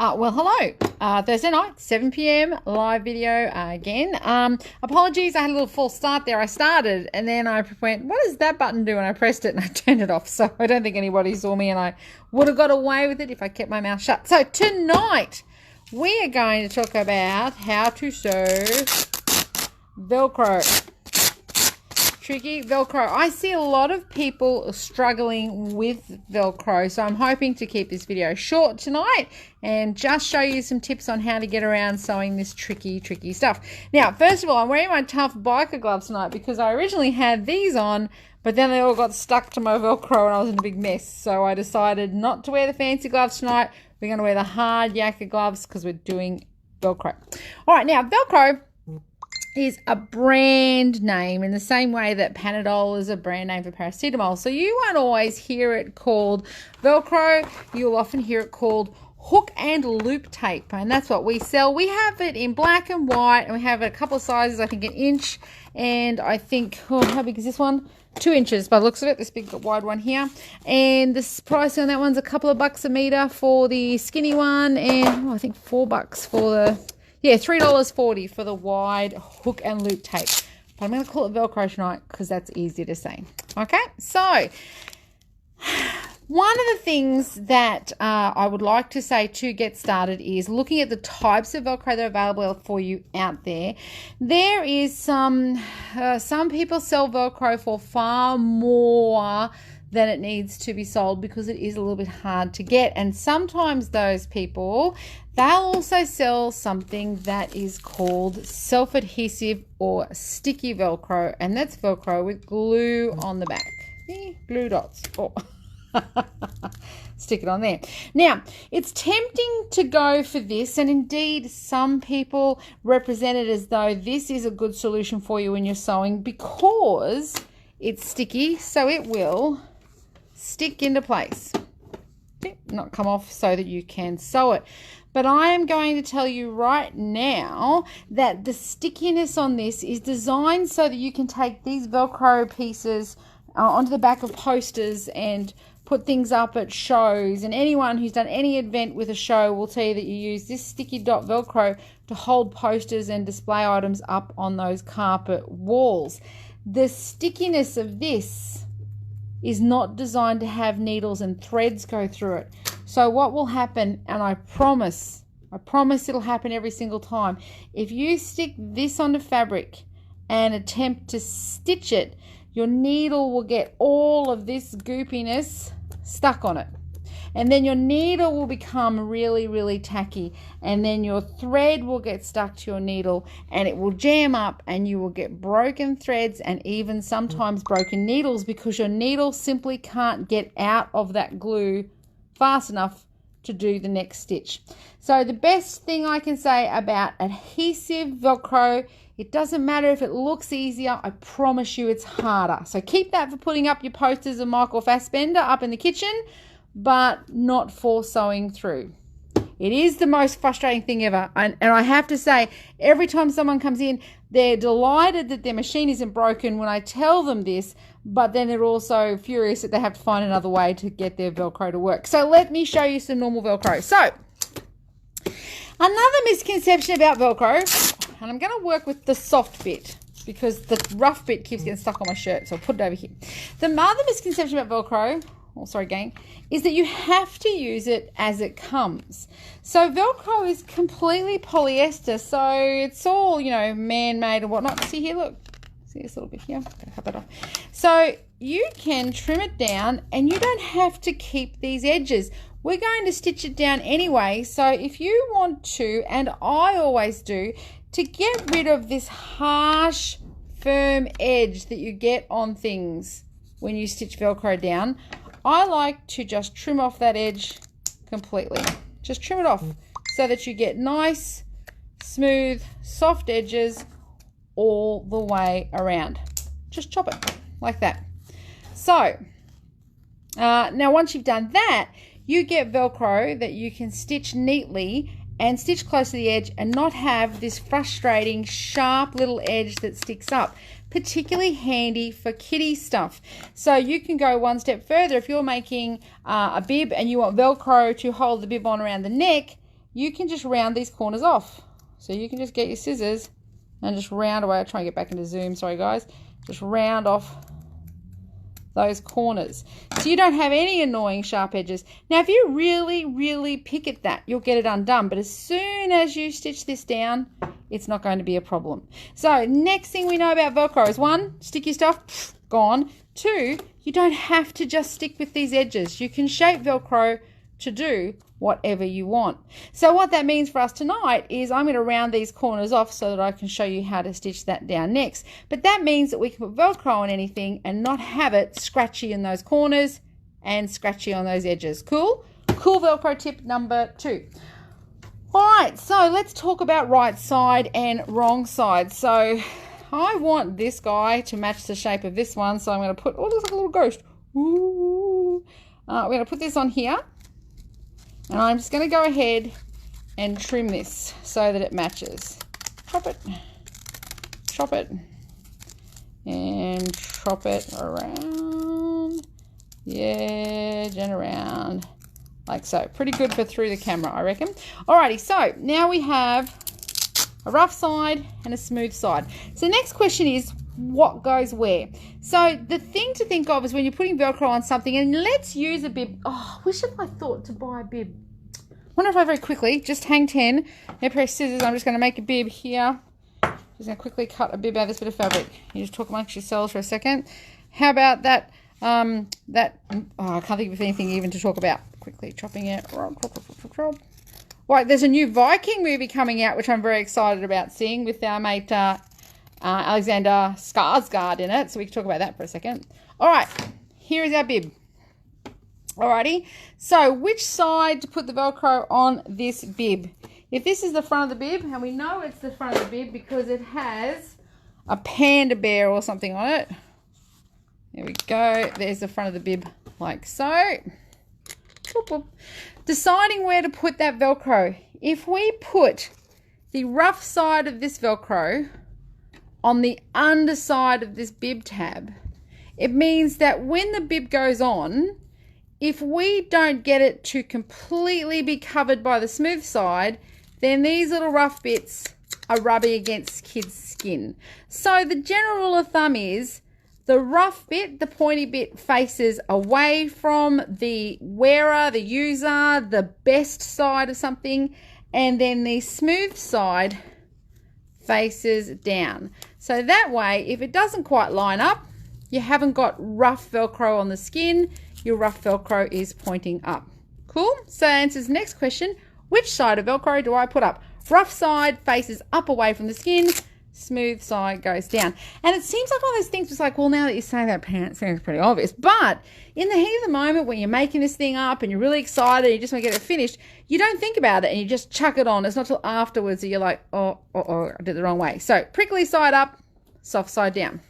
Well, hello. Thursday night, 7 p.m. live video again. Apologies, I had a little false start there. I started and then I went, what does that button do? And I pressed it and I turned it off. So I don't think anybody saw me and I would have got away with it if I kept my mouth shut. So tonight we are going to talk about how to sew Velcro. Tricky Velcro. I see a lot of people struggling with Velcro, so I'm hoping to keep this video short tonight and just show you some tips on how to get around sewing this tricky stuff. Now, first of all, I'm wearing my tough biker gloves tonight because I originally had these on, but then they all got stuck to my Velcro and I was in a big mess. So I decided not to wear the fancy gloves tonight. We're going to wear the hard yakka gloves because we're doing Velcro. All right, now Velcro is a brand name in the same way that Panadol is a brand name for paracetamol. So you won't always hear it called Velcro. You'll often hear it called hook and loop tape, and that's what we sell. We have it in black and white, and we have a couple of sizes, I think an inch, and I think, oh, how big is this one? 2 inches by the looks of it, this big wide one here. And the price on that one's a couple of bucks a meter for the skinny one, and I think $4 for the, yeah, $3.40 for the wide hook and loop tape. But I'm going to call it Velcro tonight because that's easier to say. Okay, so one of the things that I would like to say to get started is looking at the types of Velcro that are available for you out there. There is some people sell Velcro for far more than it needs to be sold because it is a little bit hard to get. And sometimes those people, they'll also sell something that is called self-adhesive or sticky Velcro, and that's Velcro with glue on the back. Glue dots. Oh. Stick it on there. Now, it's tempting to go for this, and indeed some people represent it as though this is a good solution for you when you're sewing because it's sticky, so it will stick into place, not come off, so that you can sew it. But I am going to tell you right now that the stickiness on this is designed so that you can take these Velcro pieces onto the back of posters and put things up at shows, and anyone who's done any event with a show will tell you that you use this sticky dot Velcro to hold posters and display items up on those carpet walls. The stickiness of this is not designed to have needles and threads go through it. So what will happen, and I promise it'll happen every single time, if you stick this onto fabric and attempt to stitch it, your needle will get all of this goopiness stuck on it. And then your needle will become really tacky, and then your thread will get stuck to your needle and it will jam up, and you will get broken threads and even sometimes broken needles because your needle simply can't get out of that glue fast enough to do the next stitch. So the best thing I can say about adhesive Velcro, it doesn't matter if it looks easier, I promise you it's harder. So keep that for putting up your posters of Michael Fassbender up in the kitchen, but not for sewing through. It is the most frustrating thing ever. And I have to say, every time someone comes in, they're delighted that their machine isn't broken when I tell them this, but then they're also furious that they have to find another way to get their Velcro to work. So let me show you some normal Velcro. So another misconception about Velcro, and I'm going to work with the soft bit because the rough bit keeps getting stuck on my shirt, so I'll put it over here. The other misconception about Velcro, gang, is that you have to use it as it comes. So Velcro is completely polyester, so it's all, man-made and whatnot. See here, look. See this little bit here? I'm going to cut that off. So you can trim it down and you don't have to keep these edges. We're going to stitch it down anyway, so if you want to, and I always do, to get rid of this harsh, firm edge that you get on things when you stitch Velcro down, I like to just trim off that edge completely. Just trim it off so that you get nice, smooth, soft edges all the way around. Just chop it like that. So now once you've done that, you get Velcro that you can stitch neatly and stitch close to the edge and not have this frustrating sharp little edge that sticks up. Particularly handy for kiddie stuff. So you can go one step further. If you're making a bib and you want Velcro to hold the bib on around the neck, you can just round these corners off. So you can just get your scissors and just round away. I'll try and get back into zoom, sorry guys. Just round off those corners, so you don't have any annoying sharp edges. Now if you really pick at that, you'll get it undone, but as soon as you stitch this down, it's not going to be a problem. So next thing we know about Velcro is 1, sticky stuff, gone. 2, you don't have to just stick with these edges. You can shape Velcro to do whatever you want. So what that means for us tonight is I'm going to round these corners off so that I can show you how to stitch that down next. But that means that we can put Velcro on anything and not have it scratchy in those corners and scratchy on those edges. Cool? Cool Velcro tip number 2. All right, so let's talk about right side and wrong side. So I want this guy to match the shape of this one, so I'm going to put, oh, it looks like a little ghost. Ooh. We're going to put this on here. And I'm just going to go ahead and trim this so that it matches. Chop it, and chop it around the edge and around like so. Pretty good for through the camera, I reckon. Alrighty, so now we have a rough side and a smooth side. So the next question is, what goes where? So the thing to think of is when you're putting Velcro on something, and let's use a bib. Oh, I wish I thought to buy a bib. I wonder if I very quickly just hang 10, a pair of scissors. I'm just going to make a bib here. Just going to quickly cut a bib out of this bit of fabric. You just talk amongst yourselves for a second. How about that? Oh, I can't think of anything even to talk about. Quickly chopping it. Right, there's a new Viking movie coming out, which I'm very excited about seeing, with our mate Alexander Skarsgård in it, so we can talk about that for a second. All right, here is our bib. Alrighty, so which side to put the Velcro on this bib? If this is the front of the bib, and we know it's the front of the bib because it has a panda bear or something on it. There we go. There's the front of the bib, like so. Boop, boop. Deciding where to put that Velcro. If we put the rough side of this Velcro on the underside of this bib tab, it means that when the bib goes on, if we don't get it to completely be covered by the smooth side, then these little rough bits are rubbing against kids' skin. So the general rule of thumb is the rough bit, the pointy bit, faces away from the wearer, the user, the best side of something, and then the smooth side faces down. So that way, if it doesn't quite line up, you haven't got rough Velcro on the skin, your rough Velcro is pointing up. Cool? So that answers the next question. Which side of Velcro do I put up? Rough side faces up away from the skin, smooth side goes down. And it seems like one of those things was like, well, now that you say that, it seems pretty obvious. But in the heat of the moment, when you're making this thing up and you're really excited and you just want to get it finished, you don't think about it and you just chuck it on. It's not till afterwards that you're like, oh, I did it the wrong way. So prickly side up, soft side down.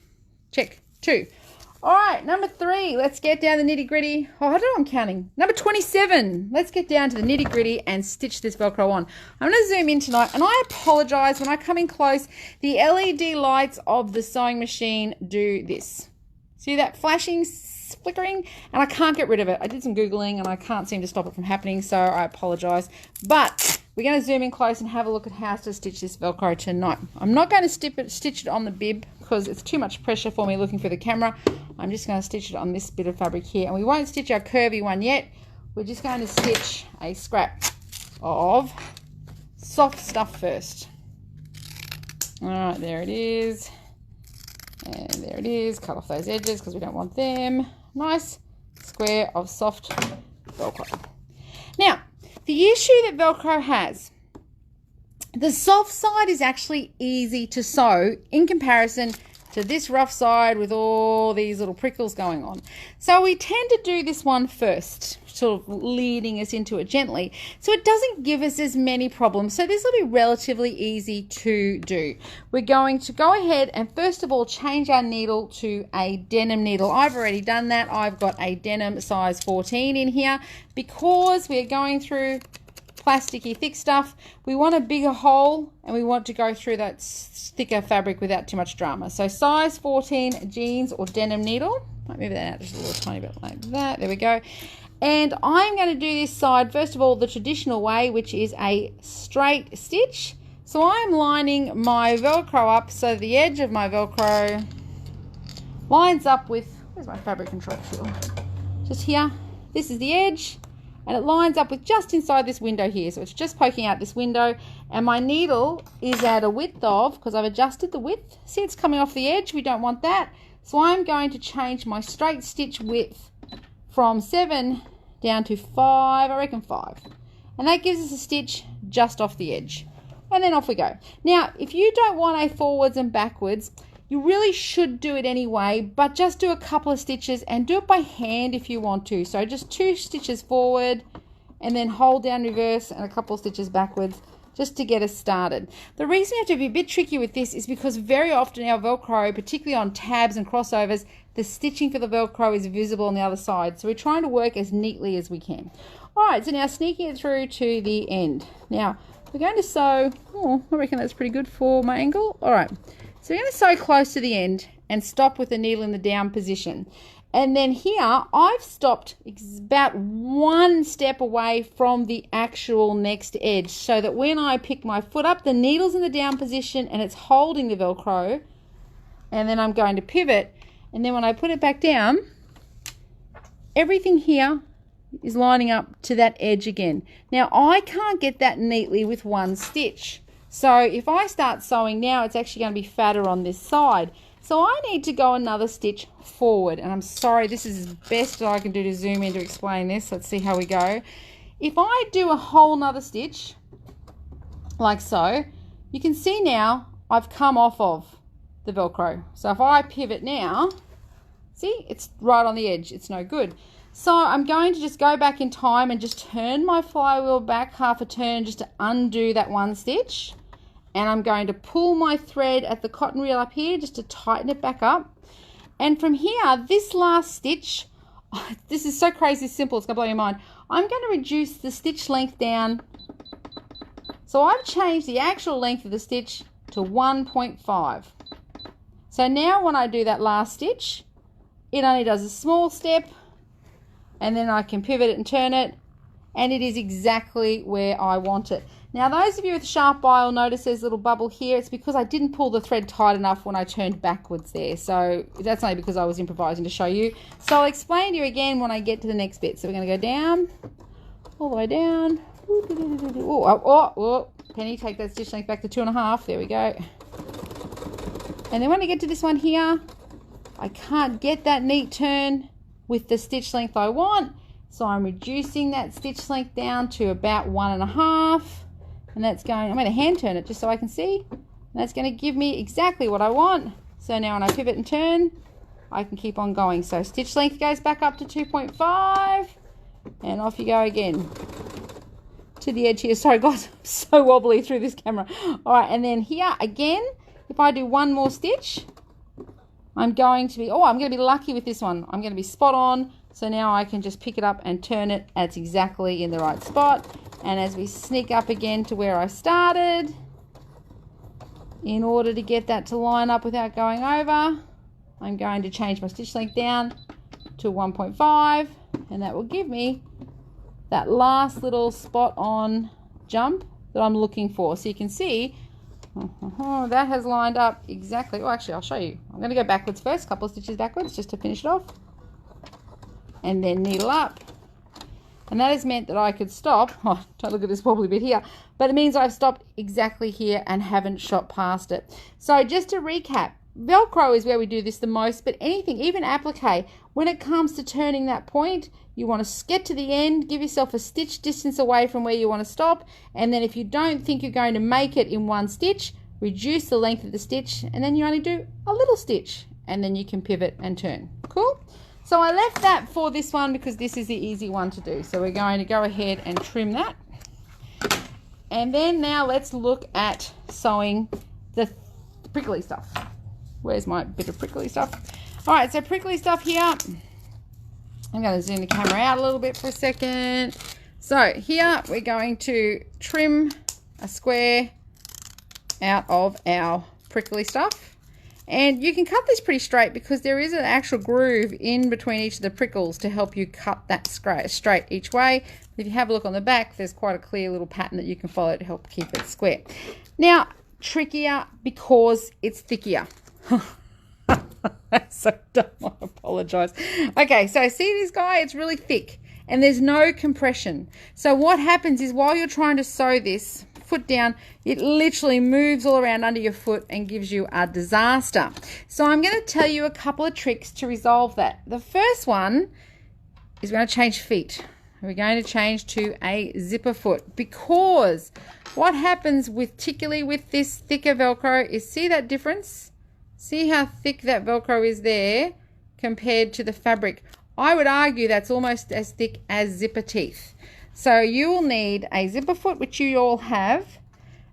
Check. 2. All right, number 3, let's get down the nitty gritty. Oh, I don't know, I'm counting. Number 27, let's get down to the nitty gritty and stitch this Velcro on. I'm going to zoom in tonight, and I apologize when I come in close. The LED lights of the sewing machine do this. See that flashing, flickering? And I can't get rid of it. I did some Googling, and I can't seem to stop it from happening, so I apologize. But we're going to zoom in close and have a look at how to stitch this Velcro tonight. I'm not going to stitch it on the bib because it's too much pressure for me looking for the camera. I'm just going to stitch it on this bit of fabric here. And we won't stitch our curvy one yet. We're just going to stitch a scrap of soft stuff first. All right, there it is. And there it is. Cut off those edges because we don't want them. Nice square of soft Velcro. Now, the issue that Velcro has, the soft side is actually easy to sew in comparison to this rough side with all these little prickles going on. So we tend to do this one first, sort of leading us into it gently, so it doesn't give us as many problems. So this will be relatively easy to do. We're going to go ahead and first of all change our needle to a denim needle. I've already done that. I've got a denim size 14 in here because we're going through plasticky thick stuff. We want a bigger hole and we want to go through that thicker fabric without too much drama. So size 14 jeans or denim needle. Might move that out just a little tiny bit like that. There we go. And I'm going to do this side, first of all, the traditional way, which is a straight stitch. So I'm lining my Velcro up so the edge of my Velcro lines up with, where's my fabric control tool? Just here. This is the edge, and it lines up with just inside this window here. So it's just poking out this window, and my needle is at a width of, because I've adjusted the width. See, it's coming off the edge. We don't want that. So I'm going to change my straight stitch width from 7 down to 5, I reckon 5. And that gives us a stitch just off the edge. And then off we go. Now, if you don't want a forwards and backwards, you really should do it anyway, but just do a couple of stitches and do it by hand if you want to. So just 2 stitches forward and then hold down reverse and a couple of stitches backwards just to get us started. The reason you have to be a bit tricky with this is because very often our Velcro, particularly on tabs and crossovers, the stitching for the Velcro is visible on the other side. So we're trying to work as neatly as we can. All right, so now sneaking it through to the end. Now, we're going to sew, I reckon that's pretty good for my angle. All right, so we're going to sew close to the end and stop with the needle in the down position. And then here, I've stopped about 1 step away from the actual next edge so that when I pick my foot up, the needle's in the down position and it's holding the Velcro. And then I'm going to pivot. And then when I put it back down, everything here is lining up to that edge again. Now, I can't get that neatly with 1 stitch. So if I start sewing now, it's actually going to be fatter on this side. So I need to go another stitch forward. And I'm sorry, this is as best that I can do to zoom in to explain this. Let's see how we go. If I do a whole nother stitch, like so, you can see now I've come off of the Velcro. So if I pivot now, see, it's right on the edge. It's no good. So I'm going to just go back in time and just turn my flywheel back half a turn just to undo that 1 stitch. And I'm going to pull my thread at the cotton reel up here just to tighten it back up. And from here, this last stitch, this is so crazy simple, it's going to blow your mind. I'm going to reduce the stitch length down. So I've changed the actual length of the stitch to 1.5. So now when I do that last stitch, it only does a small step, and then I can pivot it and turn it, and it is exactly where I want it. Now, those of you with sharp eye will notice there's a little bubble here. It's because I didn't pull the thread tight enough when I turned backwards there. So that's only because I was improvising to show you. So I'll explain to you again when I get to the next bit. So we're going to go down, all the way down. Oh, Penny, take that stitch length back to 2.5. There we go. And then when I get to this one here, I can't get that neat turn with the stitch length I want. So I'm reducing that stitch length down to about 1.5. And that's going, I'm going to hand turn it just so I can see. And that's going to give me exactly what I want. So now when I pivot and turn, I can keep on going. So stitch length goes back up to 2.5. And off you go again. To the edge here. Sorry guys, I'm so wobbly through this camera. All right, and then here again, if I do 1 more stitch, I'm going to be, I'm going to be lucky with this one. I'm going to be spot on. So now I can just pick it up and turn it. It's exactly in the right spot. And as we sneak up again to where I started, in order to get that to line up without going over, I'm going to change my stitch length down to 1.5, and that will give me that last little spot on jump that I'm looking for. So you can see that has lined up exactly. Oh, actually, I'll show you. I'm going to go backwards first, a couple of stitches backwards just to finish it off, and then needle up. And that has meant that I could stop. Oh, don't look at this wobbly bit here. But it means I've stopped exactly here and haven't shot past it. So just to recap, Velcro is where we do this the most, but anything, even applique, when it comes to turning that point, you want to get to the end, give yourself a stitch distance away from where you want to stop, and then if you don't think you're going to make it in 1 stitch, reduce the length of the stitch, and then you only do a little stitch, and then you can pivot and turn. Cool? So I left that for this one because this is the easy one to do. So we're going to go ahead and trim that. And then now let's look at sewing the prickly stuff. Where's my bit of prickly stuff? All right, so prickly stuff here. I'm going to zoom the camera out a little bit for a second. So here we're going to trim a square out of our prickly stuff. And you can cut this pretty straight because there is an actual groove in between each of the prickles to help you cut that straight each way. If you have a look on the back, there's quite a clear little pattern that you can follow to help keep it square. Now, trickier because it's thickier. That's so dumb, I apologise. Okay, so see this guy? It's really thick and there's no compression. So what happens is while you're trying to sew this foot down, it literally moves all around under your foot and gives you a disaster. So I'm going to tell you a couple of tricks to resolve that. The first one is we're going to change feet. We're going to change to a zipper foot, because what happens particularly with this thicker Velcro is, see that difference? See how thick that Velcro is there compared to the fabric? I would argue that's almost as thick as zipper teeth. So you will need a zipper foot, which you all have,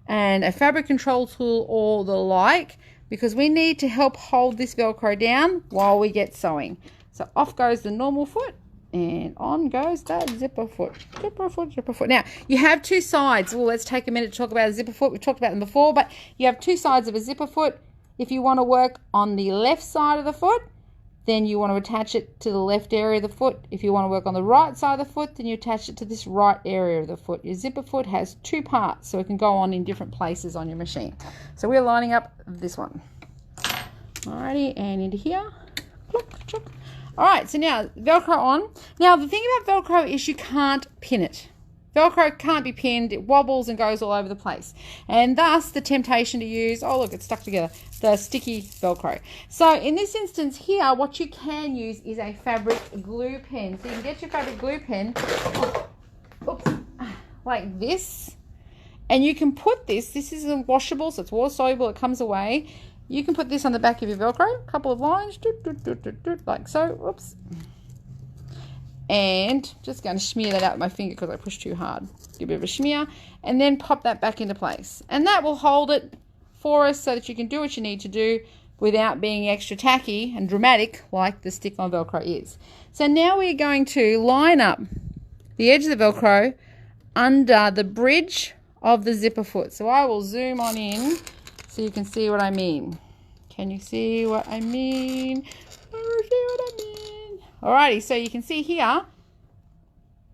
and a fabric control tool or the like, because we need to help hold this Velcro down while we get sewing. So off goes the normal foot and on goes that zipper foot. Zipper foot, zipper foot. Now, you have two sides. Well, let's take a minute to talk about a zipper foot. We've talked about them before, but you have two sides of a zipper foot. If you want to work on the left side of the foot, then you want to attach it to the left area of the foot. If you want to work on the right side of the foot, then you attach it to this right area of the foot. Your zipper foot has two parts, so it can go on in different places on your machine. So we're lining up this one. Alrighty, and into here. Alright, so now Velcro on. Now the thing about Velcro is you can't pin it. Velcro can't be pinned. It wobbles and goes all over the place. And thus the temptation to use, oh look, it's stuck together, the sticky Velcro. So in this instance here, what you can use is a fabric glue pen. So you can get your fabric glue pen, oops, like this. And you can put this is a washable, so it's water soluble, it comes away. You can put this on the back of your Velcro, a couple of lines, like so, whoops. And just going to smear that out with my finger because I pushed too hard. Give a bit of a smear and then pop that back into place. And that will hold it for us so that you can do what you need to do without being extra tacky and dramatic like the stick-on Velcro is. So now we're going to line up the edge of the Velcro under the bridge of the zipper foot. So I will zoom on in so you can see what I mean. Can you see what I mean? Alrighty, so you can see here,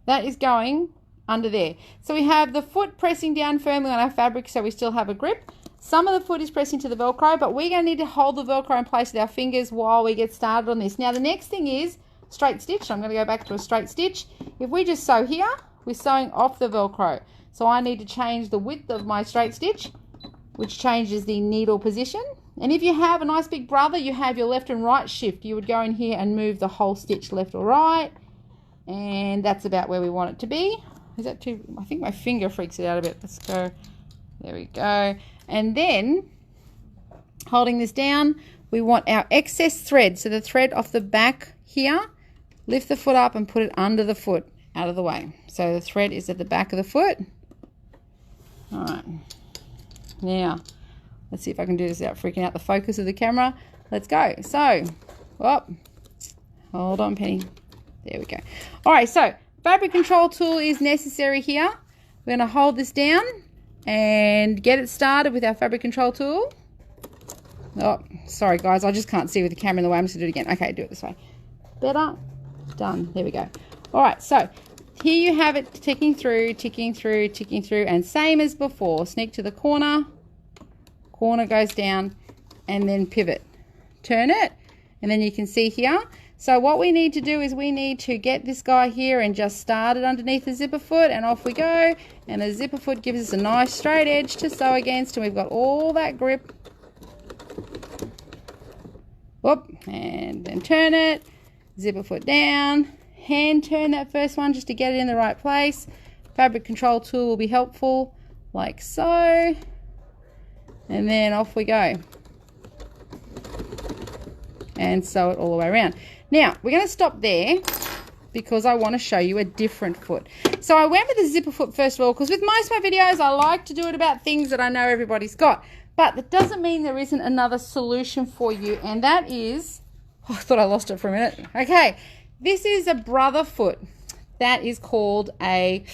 that is going under there. So we have the foot pressing down firmly on our fabric so we still have a grip. Some of the foot is pressing to the Velcro, but we're going to need to hold the Velcro in place with our fingers while we get started on this. Now the next thing is straight stitch. I'm going to go back to a straight stitch. If we just sew here, we're sewing off the Velcro. So I need to change the width of my straight stitch, which changes the needle position. And if you have a nice big brother, you have your left and right shift. You would go in here and move the whole stitch left or right. And that's about where we want it to be. Is that too? I think my finger freaks it out a bit. Let's go. There we go. And then, holding this down, we want our excess thread. So the thread off the back here, lift the foot up and put it under the foot, out of the way. So the thread is at the back of the foot. All right. Now, let's see if I can do this without freaking out the focus of the camera. Let's go. So, hold on, Penny. There we go. All right, so fabric control tool is necessary here. We're going to hold this down and get it started with our fabric control tool. Oh, sorry, guys. I just can't see with the camera in the way. I'm just going to do it again. Okay, do it this way. Better. Done. There we go. All right, so here you have it ticking through, ticking through, ticking through, and same as before. Sneak to the corner. Corner goes down and then pivot. Turn it, and then you can see here. So what we need to do is we need to get this guy here and just start it underneath the zipper foot, and off we go. And the zipper foot gives us a nice straight edge to sew against, and we've got all that grip. Whoop, and then turn it, zipper foot down, hand turn that first one just to get it in the right place. Fabric control tool will be helpful, like so. And then off we go. And sew it all the way around. Now, we're going to stop there because I want to show you a different foot. So I went with the zipper foot first of all because with most of my videos, I like to do it about things that I know everybody's got. But that doesn't mean there isn't another solution for you. And that is, oh, I thought I lost it for a minute. Okay, this is a brother foot. That is called a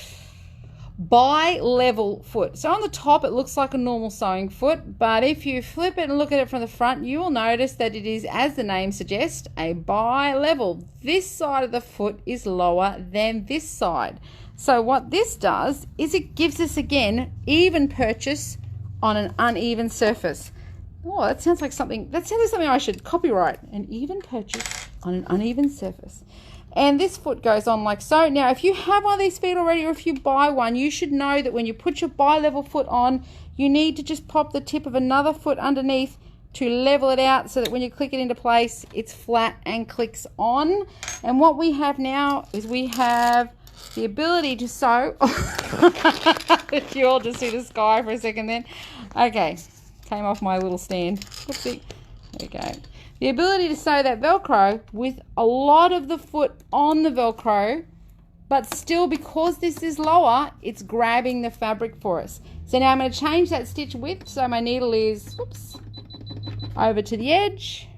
bi-level foot. So on the top it looks like a normal sewing foot, but if you flip it and look at it from the front, you will notice that it is, as the name suggests, a bi-level. This side of the foot is lower than this side. So what this does is it gives us, again, even purchase on an uneven surface. Oh, that sounds like something I should copyright. An even purchase on an uneven surface. And this foot goes on like so. Now, if you have one of these feet already, or if you buy one, you should know that when you put your bi-level foot on, you need to just pop the tip of another foot underneath to level it out so that when you click it into place, it's flat and clicks on. And what we have now is we have the ability to sew. Did you all just see the sky for a second then? Okay, came off my little stand. Whoopsie. There we go. The ability to sew that Velcro with a lot of the foot on the Velcro, but still, because this is lower, it's grabbing the fabric for us. So now I'm going to change that stitch width. So my needle is, whoops, over to the edge,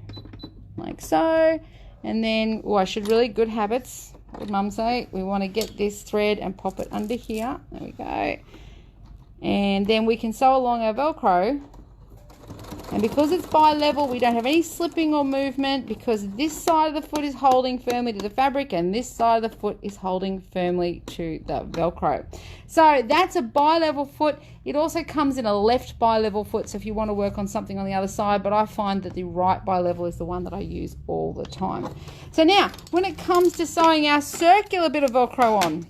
like so. And then, oh, I should really, good habits, what would Mum say? We want to get this thread and pop it under here. There we go. And then we can sew along our Velcro. And because it's bi-level, we don't have any slipping or movement, because this side of the foot is holding firmly to the fabric and this side of the foot is holding firmly to the Velcro. So that's a bi-level foot. It also comes in a left bi-level foot, so if you want to work on something on the other side, but I find that the right bi-level is the one that I use all the time. So now, when it comes to sewing our circular bit of Velcro on,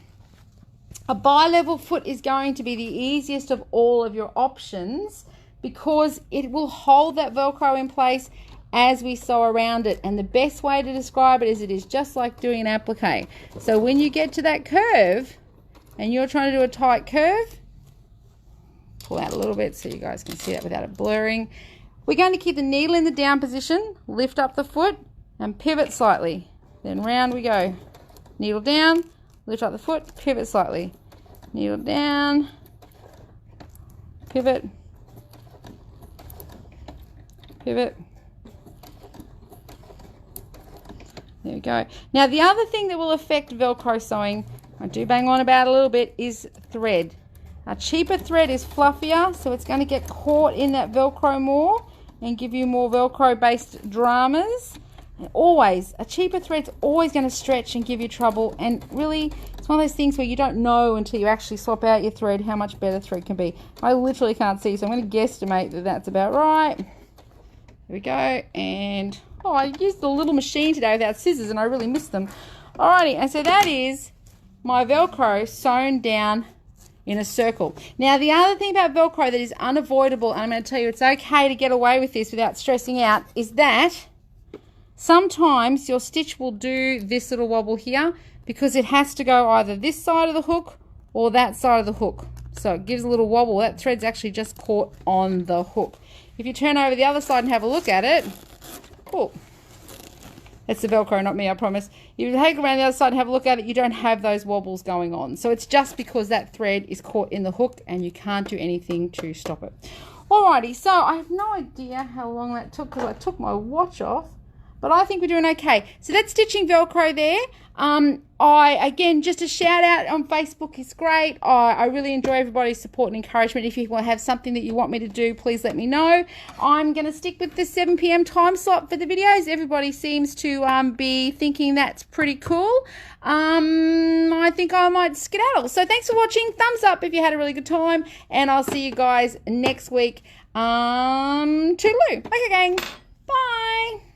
a bi-level foot is going to be the easiest of all of your options, because it will hold that Velcro in place as we sew around it. And the best way to describe it is it is just like doing an applique. So when you get to that curve and you're trying to do a tight curve, pull out a little bit so you guys can see that without it blurring. We're going to keep the needle in the down position, lift up the foot and pivot slightly. Then round we go. Needle down, lift up the foot, pivot slightly. Needle down, pivot, pivot. There we go. Now the other thing that will affect Velcro sewing, I do bang on about a little bit, is thread. A cheaper thread is fluffier, so it's going to get caught in that Velcro more and give you more Velcro based dramas. And always, a cheaper thread's always going to stretch and give you trouble, and really it's one of those things where you don't know until you actually swap out your thread how much better thread can be. I literally can't see, so I'm going to guesstimate that that's about right. There we go. And oh, I used the little machine today without scissors and I really missed them. Alrighty, and so that is my Velcro sewn down in a circle. Now the other thing about Velcro that is unavoidable, and I'm going to tell you it's okay to get away with this without stressing out, is that sometimes your stitch will do this little wobble here because it has to go either this side of the hook or that side of the hook. So it gives a little wobble. That thread's actually just caught on the hook. If you turn over the other side and have a look at it, oh, that's the Velcro, not me, I promise. If you take it around the other side and have a look at it, you don't have those wobbles going on. So it's just because that thread is caught in the hook and you can't do anything to stop it. Alrighty, so I have no idea how long that took because I took my watch off, but I think we're doing okay. So that's stitching Velcro there. Again, just a shout out on Facebook is great. I really enjoy everybody's support and encouragement. If you want to have something that you want me to do, please let me know. I'm going to stick with the 7 p.m. time slot for the videos. Everybody seems to be thinking that's pretty cool. I think I might skedaddle. So thanks for watching. Thumbs up if you had a really good time, and I'll see you guys next week. Toodaloo. Okay, gang. Bye.